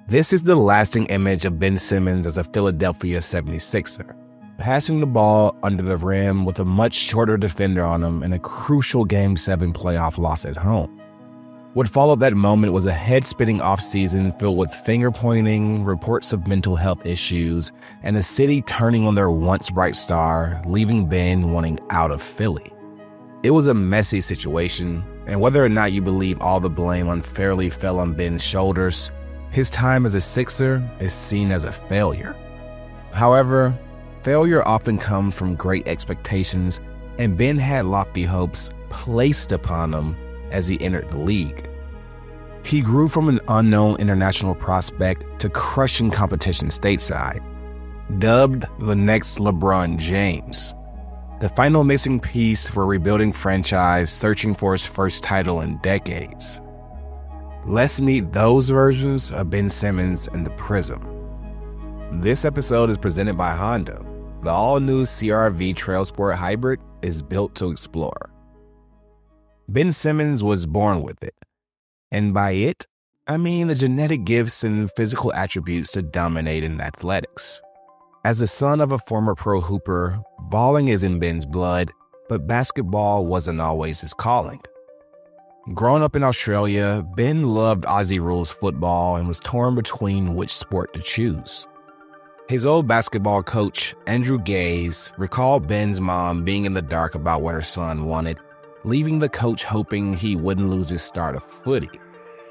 This is the lasting image of Ben Simmons as a Philadelphia 76er, passing the ball under the rim with a much shorter defender on him in a crucial Game 7 playoff loss at home. What followed that moment was a head-spinning offseason filled with finger-pointing, reports of mental health issues, and the city turning on their once bright star, leaving Ben wanting out of Philly. It was a messy situation, and whether or not you believe all the blame unfairly fell on Ben's shoulders, his time as a Sixer is seen as a failure. However, failure often comes from great expectations, and Ben had lofty hopes placed upon him as he entered the league. He grew from an unknown international prospect to crushing competition stateside, dubbed the next LeBron James, the final missing piece for a rebuilding franchise searching for its first title in decades. Let's meet those versions of Ben Simmons in the Prism. This episode is presented by Honda. The all-new CR-V Trail Sport Hybrid is built to explore. Ben Simmons was born with it. And by it, I mean the genetic gifts and physical attributes to dominate in athletics. As the son of a former pro hooper, balling is in Ben's blood, but basketball wasn't always his calling. Growing up in Australia, Ben loved Aussie rules football and was torn between which sport to choose. His old basketball coach, Andrew Gaze, recalled Ben's mom being in the dark about what her son wanted, leaving the coach hoping he wouldn't lose his start of footy.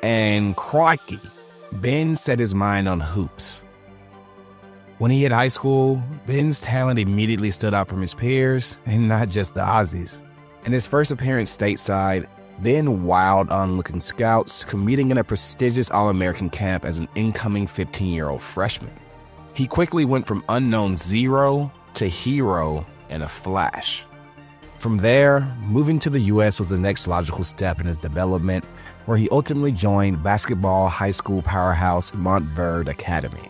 And crikey, Ben set his mind on hoops. When he hit high school, Ben's talent immediately stood out from his peers, and not just the Aussies. In his first appearance stateside, Ben wowed onlooking scouts, competing in a prestigious All-American camp as an incoming 15-year-old freshman. He quickly went from unknown zero to hero in a flash. From there, moving to the U.S. was the next logical step in his development, where he ultimately joined basketball high school powerhouse Montverde Academy.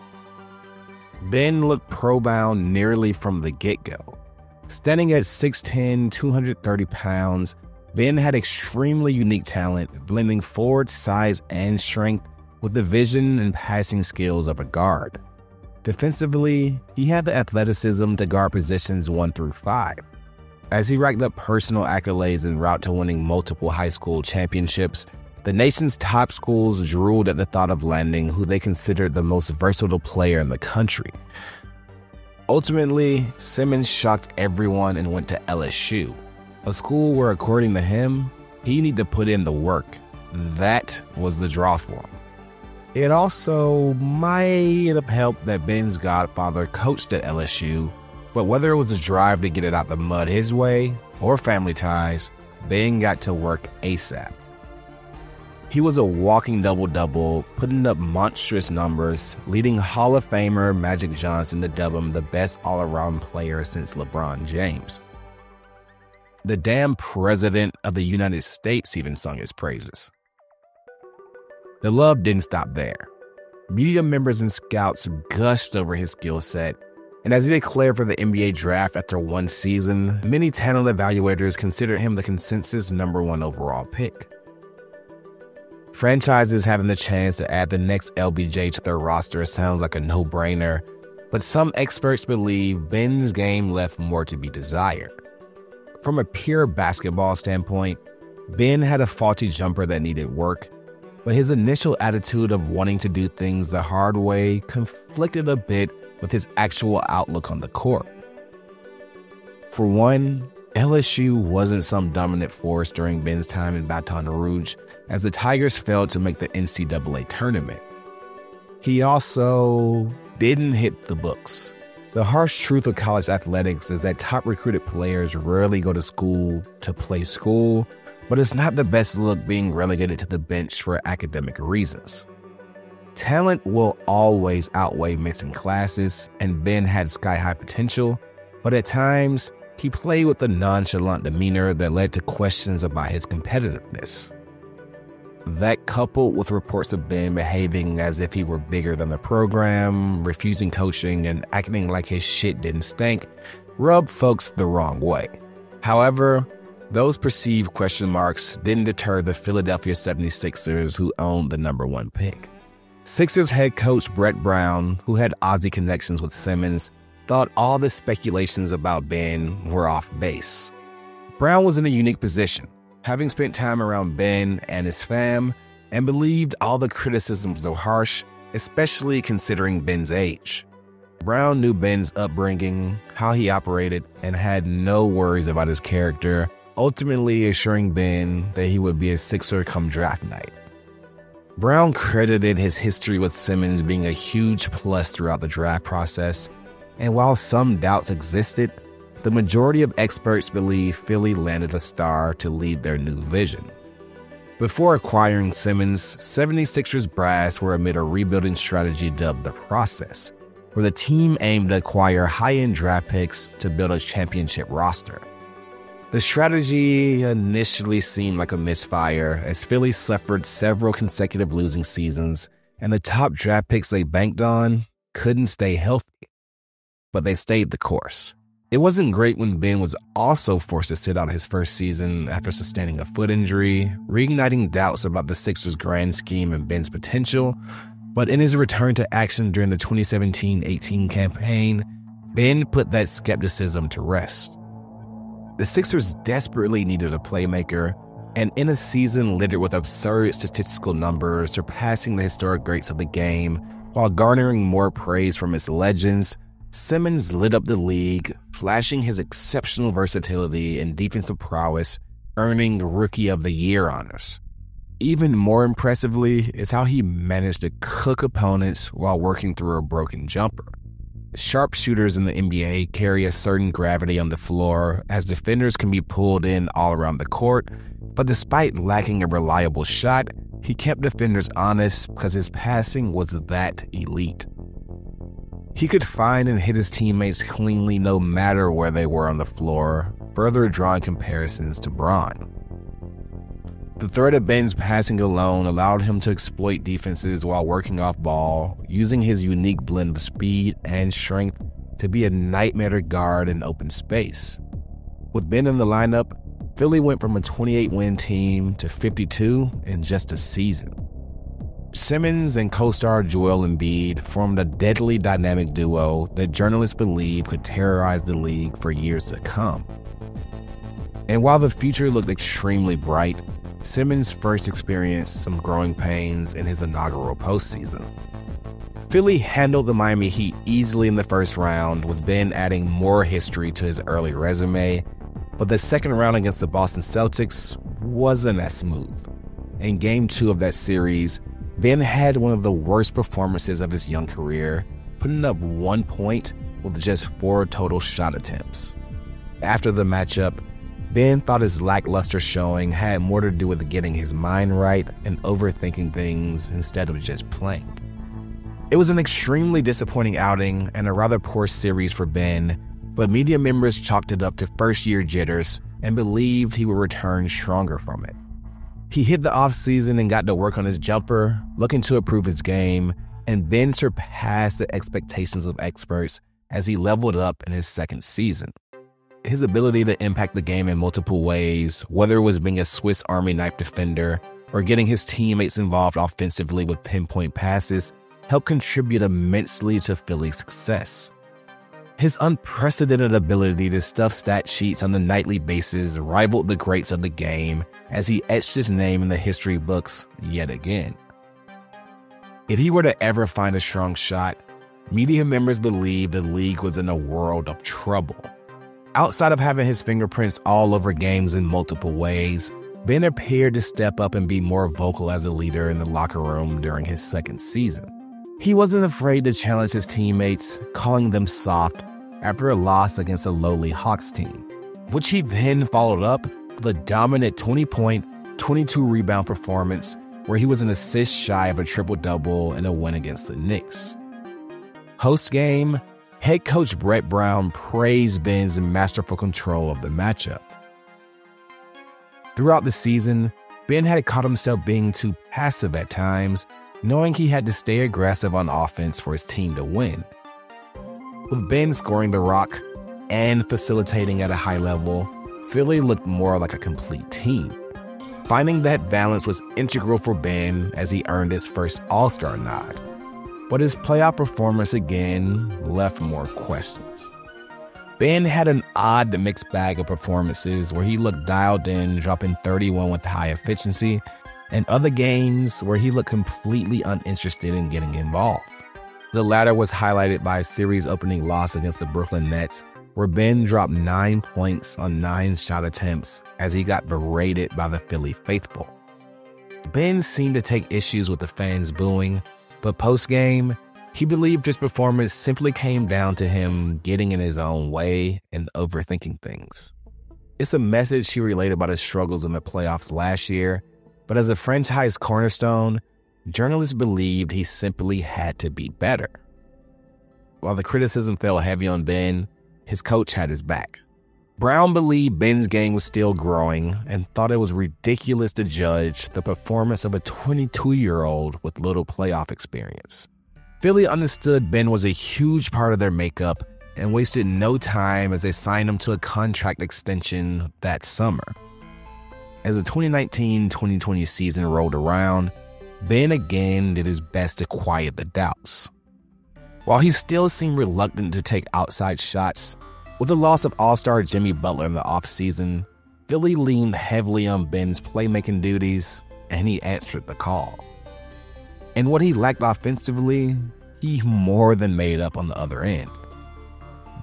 Ben looked pro-bound nearly from the get-go. Standing at 6'10", 230 pounds, Ben had extremely unique talent, blending forward size and strength with the vision and passing skills of a guard. Defensively, he had the athleticism to guard positions 1 through 5. As he racked up personal accolades en route to winning multiple high school championships, the nation's top schools drooled at the thought of landing who they considered the most versatile player in the country. Ultimately, Simmons shocked everyone and went to LSU, a school where, according to him, he needed to put in the work. That was the draw for him. It also might have helped that Ben's godfather coached at LSU, but whether it was a drive to get it out the mud his way or family ties, Ben got to work ASAP. He was a walking double-double, putting up monstrous numbers, leading Hall of Famer Magic Johnson to dub him the best all-around player since LeBron James. The damn president of the United States even sung his praises. The love didn't stop there. Media members and scouts gushed over his skill set, and as he declared for the NBA draft after one season, many talent evaluators considered him the consensus #1 overall pick. Franchises having the chance to add the next LBJ to their roster sounds like a no-brainer, but some experts believe Ben's game left more to be desired. From a pure basketball standpoint, Ben had a faulty jumper that needed work, but his initial attitude of wanting to do things the hard way conflicted a bit with his actual outlook on the court. For one, LSU wasn't some dominant force during Ben's time in Baton Rouge, as the Tigers failed to make the NCAA tournament. He also didn't hit the books. The harsh truth of college athletics is that top recruited players rarely go to school to play school, but it's not the best look being relegated to the bench for academic reasons. Talent will always outweigh missing classes, and Ben had sky-high potential, but at times, he played with a nonchalant demeanor that led to questions about his competitiveness. That, coupled with reports of Ben behaving as if he were bigger than the program, refusing coaching, and acting like his shit didn't stink, rubbed folks the wrong way. However, those perceived question marks didn't deter the Philadelphia 76ers, who owned the #1 pick. Sixers head coach Brett Brown, who had Aussie connections with Simmons, thought all the speculations about Ben were off base. Brown was in a unique position, having spent time around Ben and his fam, and believed all the criticisms were harsh, especially considering Ben's age. Brown knew Ben's upbringing, how he operated, and had no worries about his character, ultimately assuring Ben that he would be a Sixer come draft night. Brown credited his history with Simmons being a huge plus throughout the draft process, and while some doubts existed, the majority of experts believe Philly landed a star to lead their new vision. Before acquiring Simmons, 76ers brass were amid a rebuilding strategy dubbed The Process, where the team aimed to acquire high-end draft picks to build a championship roster. The strategy initially seemed like a misfire as Philly suffered several consecutive losing seasons, and the top draft picks they banked on couldn't stay healthy. But they stayed the course. It wasn't great when Ben was also forced to sit out his first season after sustaining a foot injury, reigniting doubts about the Sixers' grand scheme and Ben's potential. But in his return to action during the 2017-18 campaign, Ben put that skepticism to rest. The Sixers desperately needed a playmaker, and in a season littered with absurd statistical numbers surpassing the historic greats of the game, while garnering more praise from its legends, Simmons lit up the league, flashing his exceptional versatility and defensive prowess, earning Rookie of the Year honors. Even more impressively is how he managed to cook opponents while working through a broken jumper. Sharpshooters in the NBA carry a certain gravity on the floor as defenders can be pulled in all around the court, but despite lacking a reliable shot, he kept defenders honest because his passing was that elite. He could find and hit his teammates cleanly no matter where they were on the floor, further drawing comparisons to Bron. The threat of Ben's passing alone allowed him to exploit defenses while working off ball, using his unique blend of speed and strength to be a nightmare to guard in open space. With Ben in the lineup, Philly went from a 28-win team to 52 in just a season. Simmons and co-star Joel Embiid formed a deadly dynamic duo that journalists believe could terrorize the league for years to come. And while the future looked extremely bright, Simmons first experienced some growing pains in his inaugural postseason. Philly handled the Miami Heat easily in the first round, with Ben adding more history to his early resume, but the second round against the Boston Celtics wasn't as smooth. In Game 2 of that series, Ben had one of the worst performances of his young career, putting up 1 point with just 4 total shot attempts. After the matchup, Ben thought his lackluster showing had more to do with getting his mind right and overthinking things instead of just playing. It was an extremely disappointing outing and a rather poor series for Ben, but media members chalked it up to first-year jitters and believed he would return stronger from it. He hit the offseason and got to work on his jumper, looking to improve his game, and Ben surpassed the expectations of experts as he leveled up in his second season. His ability to impact the game in multiple ways, whether it was being a Swiss Army knife defender or getting his teammates involved offensively with pinpoint passes, helped contribute immensely to Philly's success. His unprecedented ability to stuff stat sheets on a nightly basis rivaled the greats of the game as he etched his name in the history books yet again. If he were to ever find a strong shot, media members believed the league was in a world of trouble. Outside of having his fingerprints all over games in multiple ways, Ben appeared to step up and be more vocal as a leader in the locker room during his second season. He wasn't afraid to challenge his teammates, calling them soft after a loss against a lowly Hawks team, which he then followed up with a dominant 20-point, 22-rebound performance where he was an assist shy of a triple-double in a win against the Knicks. Post-game, head coach Brett Brown praised Ben's masterful control of the matchup. Throughout the season, Ben had caught himself being too passive at times, knowing he had to stay aggressive on offense for his team to win. With Ben scoring the rock and facilitating at a high level, Philly looked more like a complete team. Finding that balance was integral for Ben as he earned his first All-Star nod. but his playoff performance again left more questions. Ben had an odd mixed bag of performances where he looked dialed in, dropping 31 with high efficiency, and other games where he looked completely uninterested in getting involved. The latter was highlighted by a series-opening loss against the Brooklyn Nets, where Ben dropped 9 points on 9 shot attempts as he got berated by the Philly faithful. Ben seemed to take issues with the fans booing, but post-game, he believed his performance simply came down to him getting in his own way and overthinking things. It's a message he relayed about his struggles in the playoffs last year, but as a franchise cornerstone, journalists believed he simply had to be better. While the criticism fell heavy on Ben, his coach had his back. Brown believed Ben's game was still growing and thought it was ridiculous to judge the performance of a 22-year-old with little playoff experience. Philly understood Ben was a huge part of their makeup and wasted no time as they signed him to a contract extension that summer. As the 2019-2020 season rolled around, Ben again did his best to quiet the doubts. While he still seemed reluctant to take outside shots, with the loss of all-star Jimmy Butler in the offseason, Philly leaned heavily on Ben's playmaking duties, and he answered the call. And what he lacked offensively, he more than made up on the other end.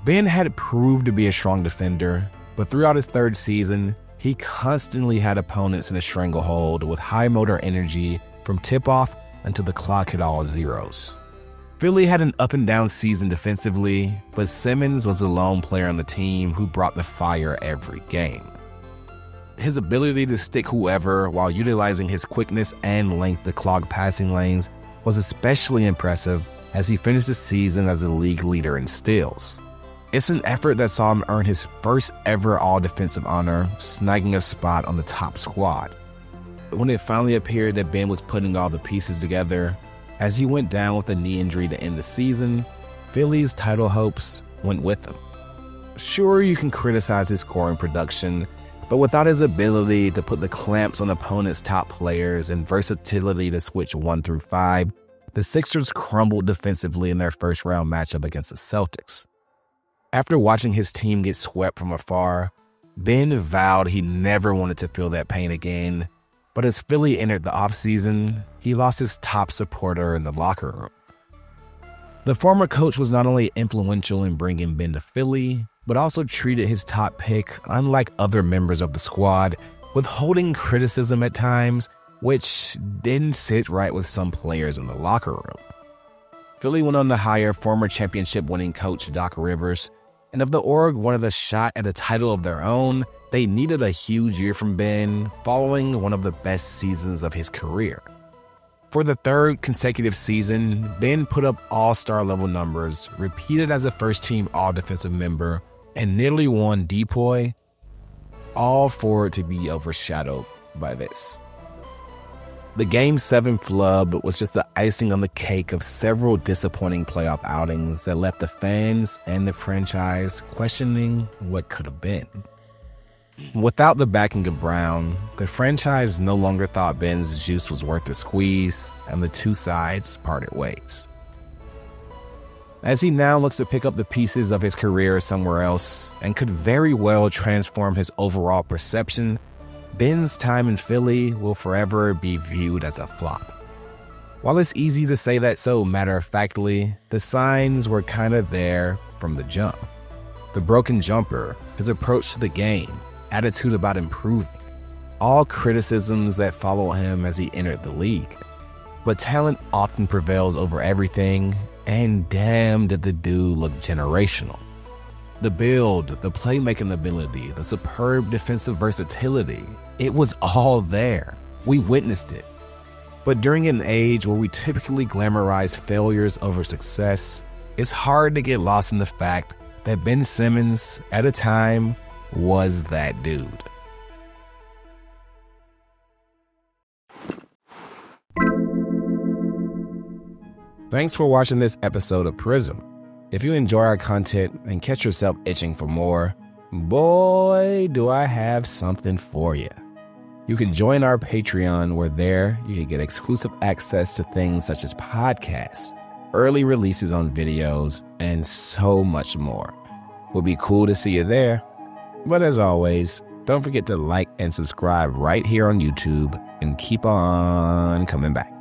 Ben had proved to be a strong defender, but throughout his third season, he constantly had opponents in a stranglehold with high motor energy from tip-off until the clock hit all zeros. Philly had an up-and-down season defensively, but Simmons was the lone player on the team who brought the fire every game. His ability to stick whoever while utilizing his quickness and length to clog passing lanes was especially impressive as he finished the season as the league leader in steals. It's an effort that saw him earn his first ever all-defensive honor, snagging a spot on the top squad. When it finally appeared that Ben was putting all the pieces together, as he went down with a knee injury to end the season, Philly's title hopes went with him. Sure, you can criticize his scoring production, but without his ability to put the clamps on opponents' top players and versatility to switch 1 through 5, the Sixers crumbled defensively in their first-round matchup against the Celtics. After watching his team get swept from afar, Ben vowed he never wanted to feel that pain again, but as Philly entered the offseason, he lost his top supporter in the locker room. The former coach was not only influential in bringing Ben to Philly, but also treated his top pick unlike other members of the squad, withholding criticism at times, which didn't sit right with some players in the locker room. Philly went on to hire former championship-winning coach Doc Rivers, and if the org wanted a shot at a title of their own, they needed a huge year from Ben, following one of the best seasons of his career. For the third consecutive season, Ben put up all-star level numbers, repeated as a first-team all-defensive member, and nearly won DPOY, all for it to be overshadowed by this. The Game 7 flub was just the icing on the cake of several disappointing playoff outings that left the fans and the franchise questioning what could have been. Without the backing of Brown, the franchise no longer thought Ben's juice was worth the squeeze, and the two sides parted ways. As he now looks to pick up the pieces of his career somewhere else and could very well transform his overall perception, Ben's time in Philly will forever be viewed as a flop. While it's easy to say that so matter-of-factly, the signs were kind of there from the jump. The broken jumper, his approach to the game, attitude about improving, all criticisms that follow him as he entered the league. But talent often prevails over everything, and damn did the dude look generational. The build, the playmaking ability, the superb defensive versatility, it was all there. We witnessed it. But during an age where we typically glamorize failures over success, it's hard to get lost in the fact that Ben Simmons, at a time, was that dude. Thanks for watching this episode of Prism. If you enjoy our content and catch yourself itching for more, boy, do I have something for you. You can join our Patreon, where there you can get exclusive access to things such as podcasts, early releases on videos, and so much more. Would be cool to see you there. But as always, don't forget to like and subscribe right here on YouTube and keep on coming back.